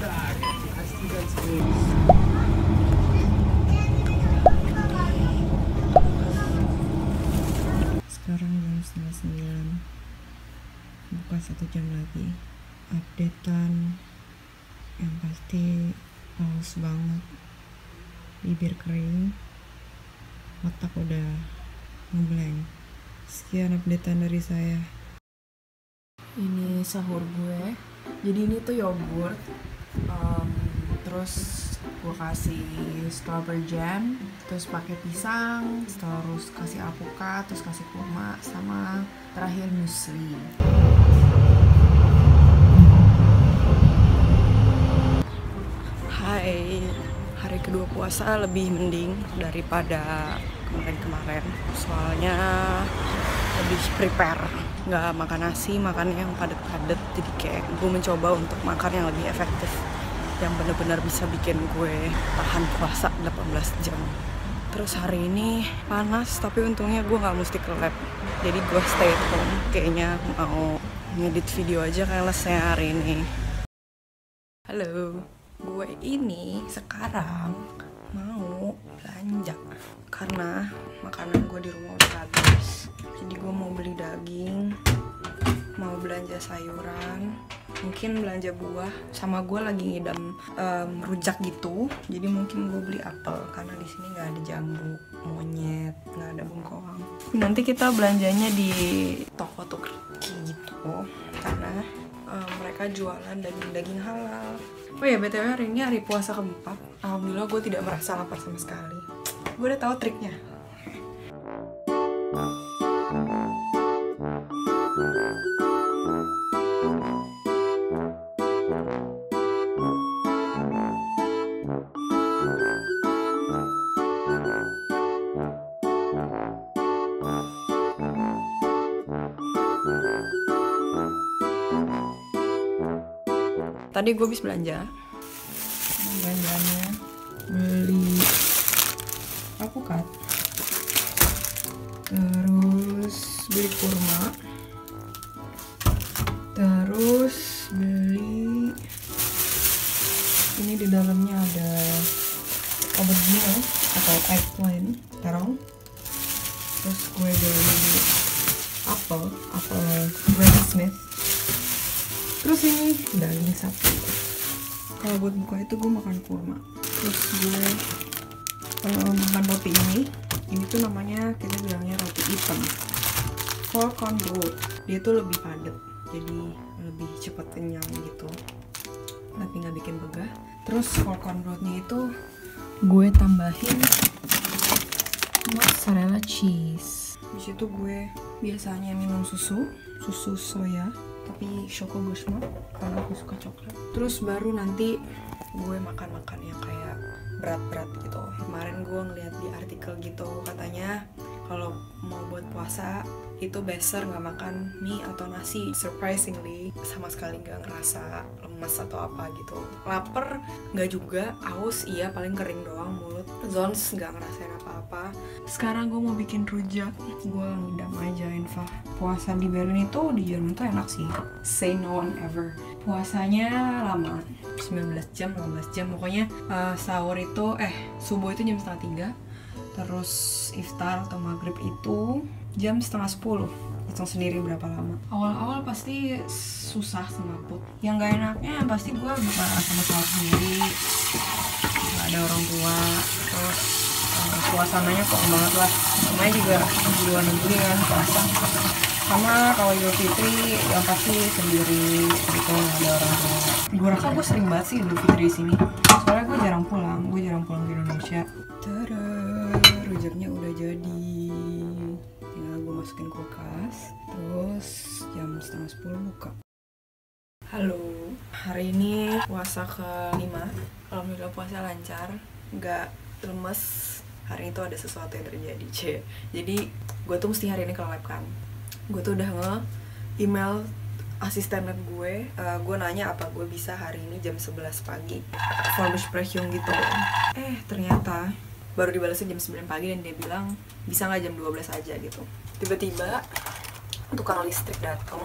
Sekarang jam 8:30, buka 1 jam lagi. Updatean yang pasti haus banget, bibir kering, otak udah ngeblank. Sekian updatean dari saya. Ini sahur gue. Jadi ini tuh yogurt, terus gue kasih strawberry jam, terus pakai pisang, terus kasih alpukat, terus kasih kurma, sama terakhir muesli. Hai, hari kedua puasa lebih mending daripada kemarin-kemarin. Soalnya lebih prepare, nggak makan nasi, makan yang padat-padat. Jadi kayak gue mencoba untuk makan yang lebih efektif, yang benar-benar bisa bikin gue tahan puasa 18 jam. Terus hari ini panas, tapi untungnya gue nggak mesti ke lab. Jadi gue stay at home, kayaknya mau ngedit video aja kelasnya hari ini. Halo, gue ini sekarang mau belanja karena makanan gue di rumah udah habis. Jadi gue mau beli daging, mau belanja sayuran, mungkin belanja buah, sama gue lagi ngidam rujak gitu. Jadi mungkin gue beli apel karena di sini nggak ada jambu, monyet, nggak ada bengkoang. Nanti kita belanjanya di toko Turki gitu karena mereka jualan daging-daging halal. Oh ya, BTW hari ini hari puasa keempat. Alhamdulillah gue tidak merasa lapar sama sekali. Gue udah tahu triknya. Tadi gue habis belanja. Belanjanya beli alpukat, terus beli kurma, terus beli ini, di dalamnya ada aubergine atau eggplant terong. Terus gue beli apel Granny Smith. Terus ini daging sapi. Kalau buat buka itu gue makan kurma. Terus gue makan roti ini. Ini tuh namanya, kita bilangnya roti hitam, Volcon Broad. Dia tuh lebih padat, jadi lebih cepat kenyang gitu, tapi nggak bikin begah. Terus Volcon Broadnya itu gue tambahin mozzarella cheese. Di situ gue biasanya minum susu soya, tapi Choco Gusma karena aku suka coklat. Terus baru nanti gue makan yang kayak berat-berat gitu. Kemarin gue ngeliat di artikel gitu, katanya kalau mau buat puasa itu better nggak makan mie atau nasi. Surprisingly sama sekali nggak ngerasa lemas atau apa gitu. Laper nggak juga, aus iya paling kering doang mulut. Zones nggak ngerasain apa-apa. Sekarang gue mau bikin rujak. Gue ngidam aja info. Puasa di Berlin itu, di Jerman tuh enak sih. Say no one ever. Puasanya lama, 19 jam, 18 jam. Pokoknya sahur itu, subuh itu jam 9:30. Terus iftar atau maghrib itu jam 9:30. Hitung sendiri berapa lama. Awal-awal pasti susah semaput. Yang gak enaknya pasti gue buka sama sahur sendiri, gak ada orang tua. Terus suasananya kok banget lah. Namanya juga di luar negeri kan puasa. Sama kalau Idul Fitri yang pasti sendiri gitu, nggak ada orang tua. Gue rasa gue sering banget sih Idul Fitri di sini. Soalnya gue jarang pulang ke Indonesia. Tada, rujaknya udah jadi. Tinggal gue masukin kulkas. Terus jam 9:30 buka. Halo, hari ini puasa ke-5. Alhamdulillah puasa lancar, nggak lemes. Hari itu ada sesuatu yang terjadi, Jadi gue tuh mesti hari ini ke lab kan. Gue tuh udah nge-email asisten lab gue nanya apa gue bisa hari ini jam 11 pagi Vorbesprechung gitu. Ternyata baru dibalasnya jam 9 pagi dan dia bilang bisa nggak jam 12 aja gitu. Tiba-tiba tukang listrik datang,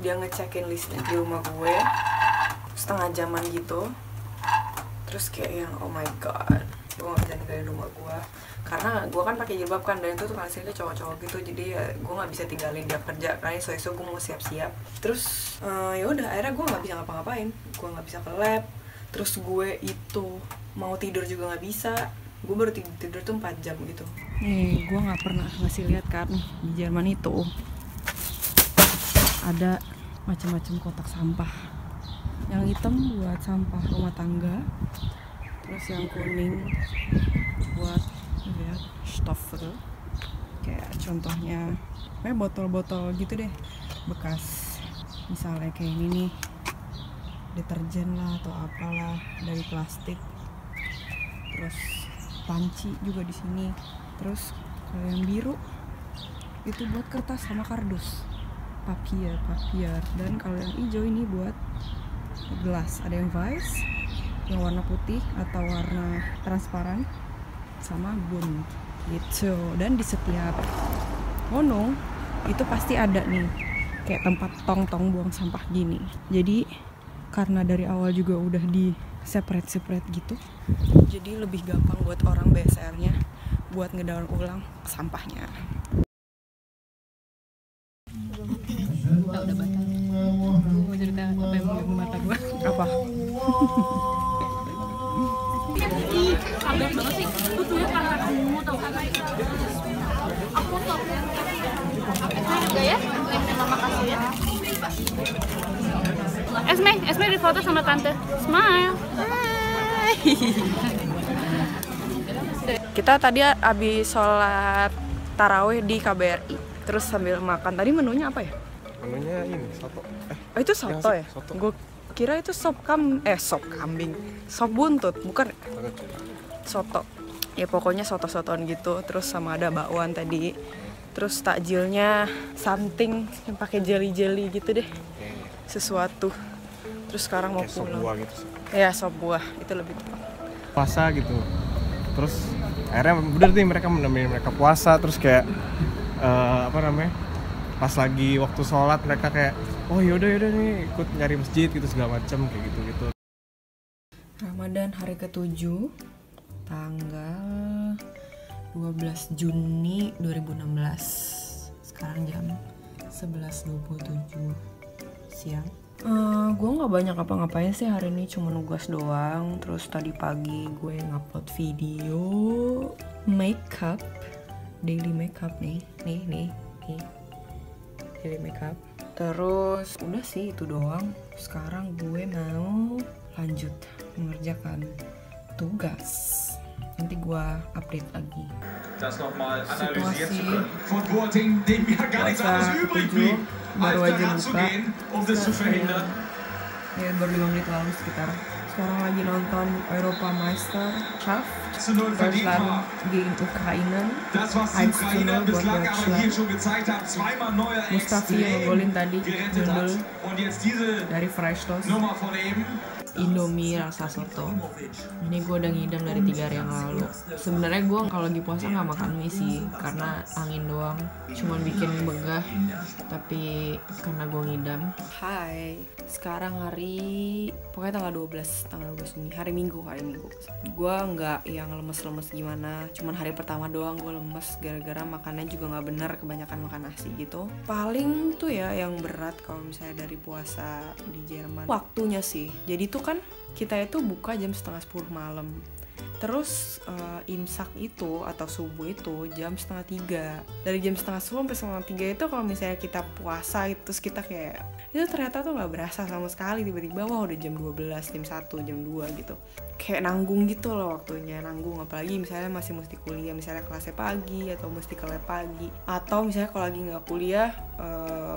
dia ngecekin listrik di rumah gue setengah jaman gitu. Terus kayak yang oh my god, gue gak bisa tinggalin rumah gue karena gue kan pakai jilbab kan, dan itu tuh hasilnya cowok-cowok gitu, jadi ya gue nggak bisa tinggalin dia kerja karena esok gue mau siap-siap. Terus ya udah akhirnya gue nggak bisa ngapa-ngapain, gue nggak bisa ke lab. Terus gue itu mau tidur juga nggak bisa, gue baru tidur tuh 4 jam gitu. Nih gue nggak pernah ngasih lihat kan di Jerman itu ada macam-macam kotak sampah. Yang hitam buat sampah rumah tangga, terus yang kuning buat lihat stoffer, kayak contohnya kayak botol-botol gitu deh bekas, misalnya kayak ini nih deterjen lah atau apalah dari plastik. Terus panci juga di sini. Terus kalau yang biru itu buat kertas sama kardus, papier. Dan kalau yang hijau ini buat gelas, ada yang vice yang warna putih atau warna transparan sama bun gitu. Dan di setiap wohnung itu pasti ada nih kayak tempat tong-tong buang sampah gini. Jadi karena dari awal juga udah di separate gitu, jadi lebih gampang buat orang BSR-nya buat ngedaur ulang sampahnya. Udah batal. Gue mau cerita apa yang mau mata gue. Apa? Kabar banget sih. Lu tuh ya karena kamu tau kan. Aku tau. Esme juga ya. Terima kasih ya. Esme di foto sama tante. Smile. Hai. Kita tadi habis sholat tarawih di KBRI. Terus sambil makan. Tadi menunya apa ya? Menunya ini soto. Oh itu soto ya? Soto. Gue kira itu sop kambing. Sop buntut, bukan? Soto. Ya pokoknya soto-sotoan gitu. Terus sama ada bakwan tadi. Terus takjilnya something yang pakai jelly gitu deh. Sesuatu. Terus sekarang mau kayak pulang. sop buah gitu sih. Ya sop buah, itu lebih tepat. Puasa gitu. Terus akhirnya bener nih mereka menemani mereka puasa, terus kayak pas lagi waktu sholat mereka kayak oh yaudah nih ikut nyari masjid gitu segala macem kayak gitu. Ramadan hari ke-7 tanggal 12 Juni 2016. Sekarang jam 11.27 siang. Gue nggak banyak apa-ngapain sih hari ini, cuma nugas doang. Terus tadi pagi gue ngupload video makeup, daily makeup nih daily makeup. Terus udah sih itu doang. Sekarang gue mau lanjut mengerjakan tugas. Nanti gue update lagi. Das nochmal analysiert zu Situasi können. Von Boateng, dem ja gar nichts anderes übrig blieb, als daran zu gehen, um das zu verhindern. Ya baru 5 menit lalu sekitar. Sekarang lagi nonton Europa Meisterschaft Zu 0 verdient Deutschland war. gegen Ukraine. Das, was die 1:0 Ukrainer buat bislang aber Deutschland. hier schon gezeigt haben, zweimal neuer Mustafi yang ngegolin tadi gerettet hat. 0 Und jetzt diese dari Freistoß. Nummer von eben. Indomie rasa soto. Ini gue udah ngidam dari 3 hari yang lalu. Sebenarnya gue kalau lagi puasa nggak makan mie sih, karena angin doang, cuman bikin begah. Tapi karena gue ngidam. Hai, sekarang pokoknya tanggal 12 Juni, hari Minggu. Gue nggak yang lemes-lemes gimana, cuman hari pertama doang gue lemes gara-gara makannya juga nggak bener, kebanyakan makan nasi gitu. Paling tuh ya yang berat kalau misalnya dari puasa di Jerman waktunya sih. Jadi tuh kan kita itu buka jam 9:30 malam. Terus imsak itu atau subuh itu jam 2:30. Dari jam 2:30 sampai 2:30 itu kalau misalnya kita puasa itu, terus kita kayak itu ternyata tuh nggak berasa sama sekali. Tiba-tiba wah udah jam 12, jam 1, jam 2 gitu. Kayak nanggung gitu loh waktunya, nanggung. Apalagi misalnya masih mesti kuliah, misalnya kelasnya pagi atau mesti ke lab pagi, atau misalnya kalau lagi nggak kuliah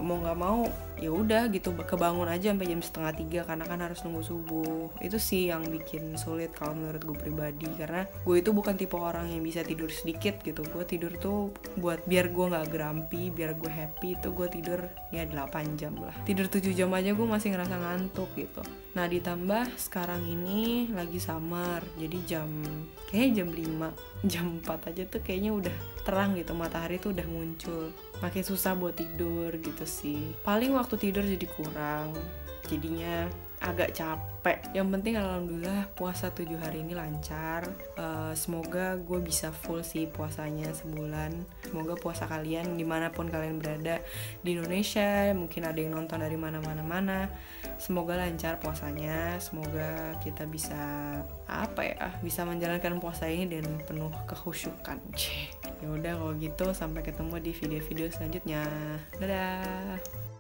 mau nggak mau ya udah gitu kebangun aja sampai jam 2:30 karena kan harus nunggu subuh. Itu sih yang bikin sulit kalau menurut gue pribadi, karena gue itu bukan tipe orang yang bisa tidur sedikit gitu. Gue tidur tuh buat biar gue nggak grumpy, biar gue happy, itu gue tidur ya 8 jam lah. Tidur 7 jam aja gue masih ngerasa ngantuk gitu. Nah ditambah sekarang ini lagi summer, jadi kayaknya jam 5, jam 4 aja tuh kayaknya udah terang gitu, matahari tuh udah muncul. Makin susah buat tidur gitu sih. Paling waktu tidur jadi kurang. jadinya agak capek. Yang penting alhamdulillah puasa 7 hari ini lancar. Semoga gue bisa full sih puasanya sebulan. Semoga puasa kalian dimanapun kalian berada di Indonesia, mungkin ada yang nonton dari mana-mana, semoga lancar puasanya. Semoga kita bisa bisa menjalankan puasa ini dengan penuh kekhusyukan. Ya udah kalau gitu, sampai ketemu di video-video selanjutnya. Dadah.